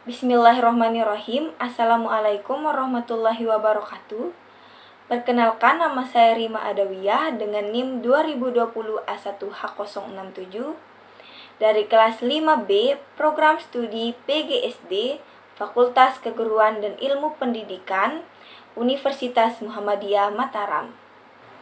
Bismillahirrahmanirrahim. Assalamualaikum warahmatullahi wabarakatuh. Perkenalkan, nama saya Rima Adawiyah dengan NIM 2020 A1H067 dari kelas 5B Program Studi PGSD Fakultas Keguruan dan Ilmu Pendidikan Universitas Muhammadiyah Mataram.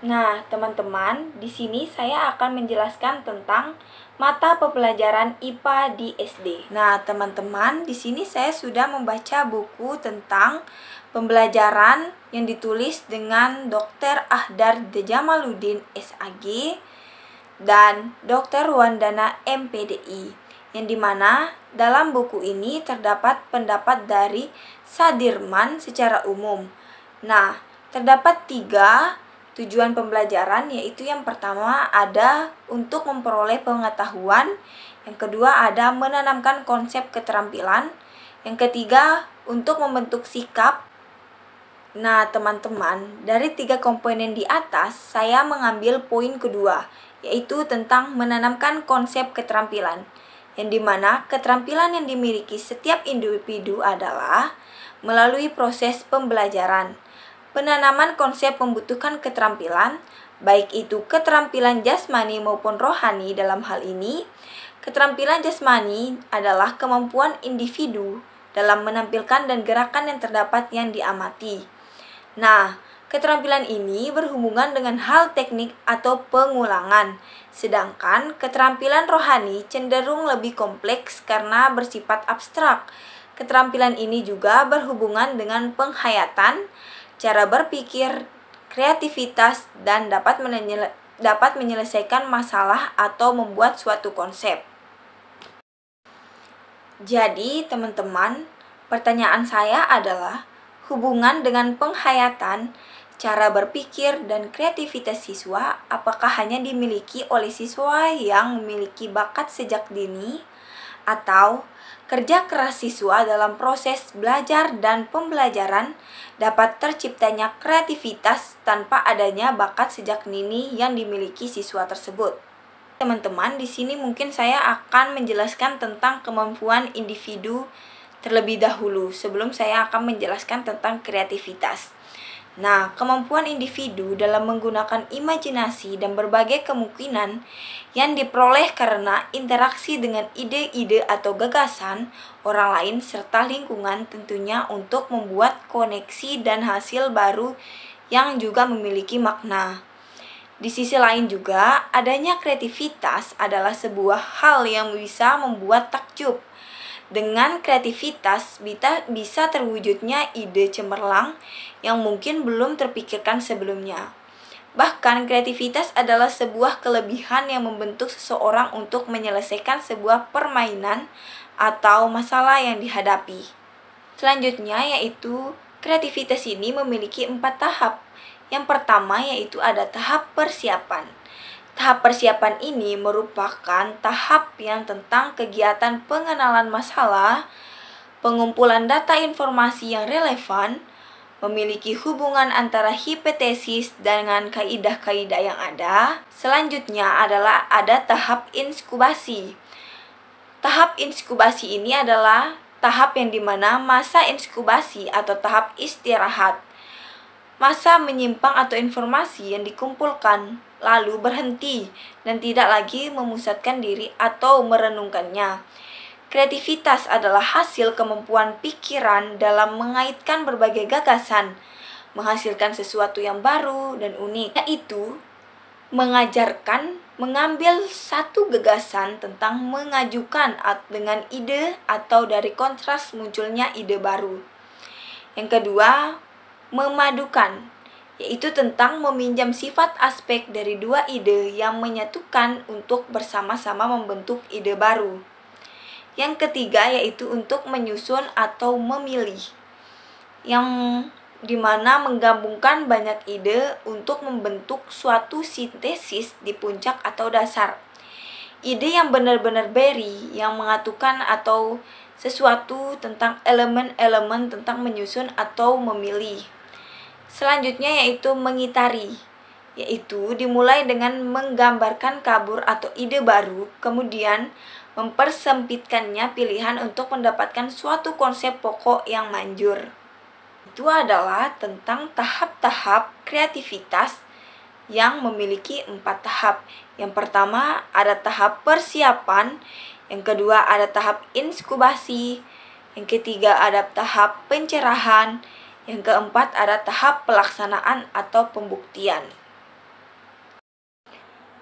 Nah, teman-teman, di sini saya akan menjelaskan tentang mata pembelajaran IPA di SD. Nah, teman-teman, di sini saya sudah membaca buku tentang pembelajaran yang ditulis dengan Dr. Ahdar Jamaluddin SAG dan Dr. Wandana MPDI, yang dimana dalam buku ini terdapat pendapat dari Sadirman secara umum. Nah, terdapat 3 tujuan pembelajaran, yaitu yang pertama ada untuk memperoleh pengetahuan, yang kedua ada menanamkan konsep keterampilan, yang ketiga untuk membentuk sikap. Nah, teman-teman, dari 3 komponen di atas saya mengambil poin kedua, yaitu tentang menanamkan konsep keterampilan, yang dimana keterampilan yang dimiliki setiap individu adalah melalui proses pembelajaran. Penanaman konsep membutuhkan keterampilan, baik itu keterampilan jasmani maupun rohani. Dalam hal ini, keterampilan jasmani adalah kemampuan individu dalam menampilkan dan gerakan yang terdapat yang diamati. Nah, keterampilan ini berhubungan dengan hal teknik atau pengulangan, sedangkan keterampilan rohani cenderung lebih kompleks karena bersifat abstrak. Keterampilan ini juga berhubungan dengan penghayatan, cara berpikir, kreativitas, dan dapat menyelesaikan masalah atau membuat suatu konsep. Jadi, teman-teman, pertanyaan saya adalah hubungan dengan penghayatan, cara berpikir, dan kreativitas siswa apakah hanya dimiliki oleh siswa yang memiliki bakat sejak dini, atau kerja keras siswa dalam proses belajar dan pembelajaran dapat terciptanya kreativitas tanpa adanya bakat sejak dini yang dimiliki siswa tersebut. Teman-teman, di sini mungkin saya akan menjelaskan tentang kemampuan individu terlebih dahulu sebelum saya akan menjelaskan tentang kreativitas. Nah, kemampuan individu dalam menggunakan imajinasi dan berbagai kemungkinan yang diperoleh karena interaksi dengan ide-ide atau gagasan orang lain serta lingkungan tentunya untuk membuat koneksi dan hasil baru yang juga memiliki makna. Di sisi lain juga, adanya kreativitas adalah sebuah hal yang bisa membuat takjub. Dengan kreativitas bisa terwujudnya ide cemerlang yang mungkin belum terpikirkan sebelumnya. Bahkan kreativitas adalah sebuah kelebihan yang membentuk seseorang untuk menyelesaikan sebuah permainan atau masalah yang dihadapi. Selanjutnya yaitu kreativitas ini memiliki 4 tahap. Yang pertama yaitu ada tahap persiapan. Tahap persiapan ini merupakan tahap yang tentang kegiatan pengenalan masalah, pengumpulan data informasi yang relevan, memiliki hubungan antara hipotesis dengan kaidah-kaidah yang ada. Selanjutnya adalah ada tahap inkubasi. Tahap inkubasi ini adalah tahap yang dimana masa inkubasi atau tahap istirahat. Masa menyimpang atau informasi yang dikumpulkan lalu berhenti dan tidak lagi memusatkan diri atau merenungkannya. Kreativitas adalah hasil kemampuan pikiran dalam mengaitkan berbagai gagasan, menghasilkan sesuatu yang baru dan unik, yaitu mengajarkan mengambil satu gagasan tentang mengajukan dengan ide atau dari kontras munculnya ide baru. Yang kedua, memadukan, yaitu tentang meminjam sifat aspek dari 2 ide yang menyatukan untuk bersama-sama membentuk ide baru. Yang ketiga yaitu untuk menyusun atau memilih, yang dimana menggabungkan banyak ide untuk membentuk suatu sintesis di puncak atau dasar. Ide yang benar-benar beri, yang mengatukan atau sesuatu tentang elemen-elemen tentang menyusun atau memilih. Selanjutnya yaitu mengitari, yaitu dimulai dengan menggambarkan kabur atau ide baru, kemudian mempersempitkannya pilihan untuk mendapatkan suatu konsep pokok yang manjur. Itu adalah tentang tahap-tahap kreativitas yang memiliki 4 tahap. Yang pertama ada tahap persiapan, yang kedua ada tahap inkubasi, yang ketiga ada tahap pencerahan, yang keempat ada tahap pelaksanaan atau pembuktian.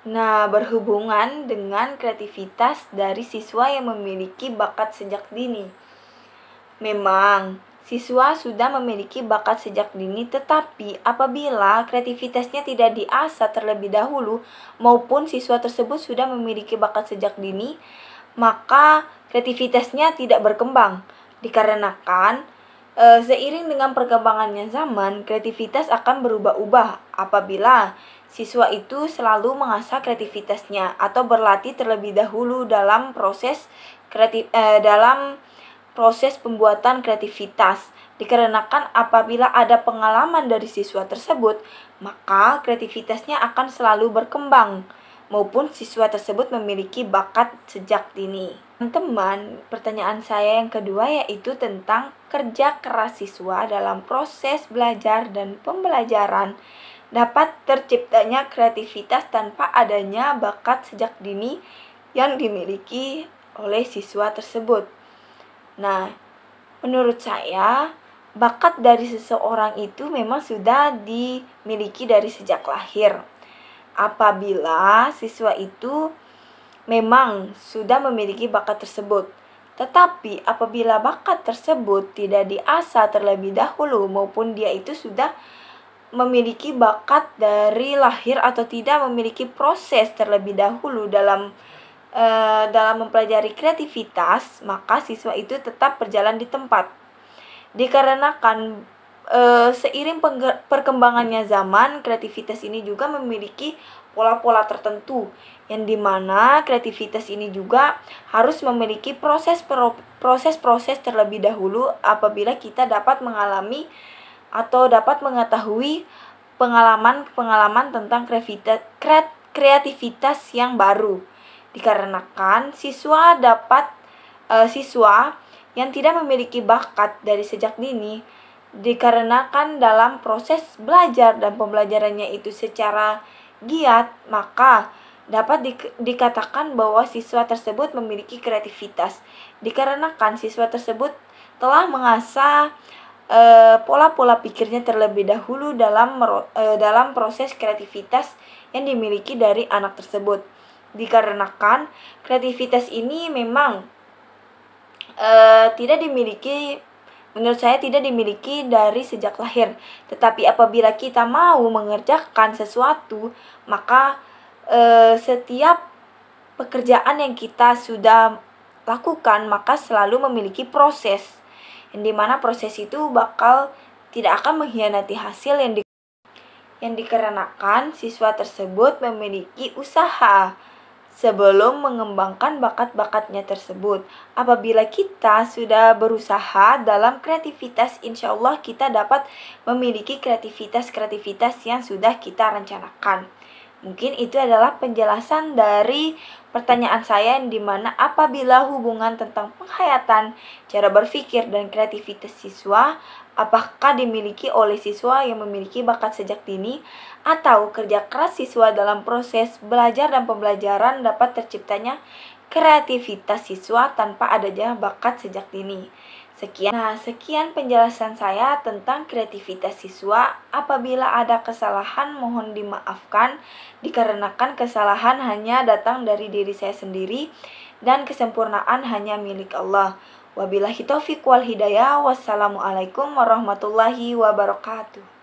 Nah, berhubungan dengan kreativitas dari siswa yang memiliki bakat sejak dini. Memang, siswa sudah memiliki bakat sejak dini, tetapi apabila kreativitasnya tidak diasah terlebih dahulu maupun siswa tersebut sudah memiliki bakat sejak dini, maka kreativitasnya tidak berkembang. Dikarenakan seiring dengan perkembangannya zaman, kreativitas akan berubah-ubah apabila siswa itu selalu mengasah kreativitasnya atau berlatih terlebih dahulu dalam proses pembuatan kreativitas. Dikarenakan apabila ada pengalaman dari siswa tersebut, maka kreativitasnya akan selalu berkembang maupun siswa tersebut memiliki bakat sejak dini. Teman-teman, pertanyaan saya yang kedua yaitu tentang kerja keras siswa dalam proses belajar dan pembelajaran. Dapat terciptanya kreativitas tanpa adanya bakat sejak dini yang dimiliki oleh siswa tersebut. Nah, menurut saya, bakat dari seseorang itu memang sudah dimiliki dari sejak lahir. Apabila siswa itu memang sudah memiliki bakat tersebut, tetapi apabila bakat tersebut tidak diasah terlebih dahulu maupun dia itu sudah memiliki bakat dari lahir atau tidak memiliki proses terlebih dahulu dalam mempelajari kreativitas, maka siswa itu tetap berjalan di tempat. Dikarenakan seiring perkembangannya zaman, kreativitas ini juga memiliki pola-pola tertentu, yang dimana kreativitas ini juga harus memiliki proses-proses terlebih dahulu apabila kita dapat mengalami atau dapat mengetahui pengalaman-pengalaman tentang kreativitas yang baru. Dikarenakan siswa yang tidak memiliki bakat dari sejak dini, dikarenakan dalam proses belajar dan pembelajarannya itu secara giat, maka dapat dikatakan bahwa siswa tersebut memiliki kreativitas. Dikarenakan siswa tersebut telah mengasah pola-pola pikirnya terlebih dahulu dalam proses kreativitas yang dimiliki dari anak tersebut. Dikarenakan kreativitas ini memang menurut saya tidak dimiliki dari sejak lahir. Tetapi apabila kita mau mengerjakan sesuatu, maka setiap pekerjaan yang kita sudah lakukan maka selalu memiliki proses, yang dimana proses itu tidak akan mengkhianati hasil yang dikarenakan siswa tersebut memiliki usaha sebelum mengembangkan bakat-bakatnya tersebut. Apabila kita sudah berusaha dalam kreativitas, insya Allah kita dapat memiliki kreativitas yang sudah kita rencanakan. Mungkin itu adalah penjelasan dari pertanyaan saya, yang dimana apabila hubungan tentang penghayatan, cara berpikir, dan kreativitas siswa, apakah dimiliki oleh siswa yang memiliki bakat sejak dini, atau kerja keras siswa dalam proses belajar dan pembelajaran dapat terciptanya kreativitas siswa tanpa adanya bakat sejak dini. Sekian penjelasan saya tentang kreativitas siswa. Apabila ada kesalahan, mohon dimaafkan, dikarenakan kesalahan hanya datang dari diri saya sendiri dan kesempurnaan hanya milik Allah. Wabillahi taufiq wal hidayah. Wassalamualaikum warahmatullahi wabarakatuh.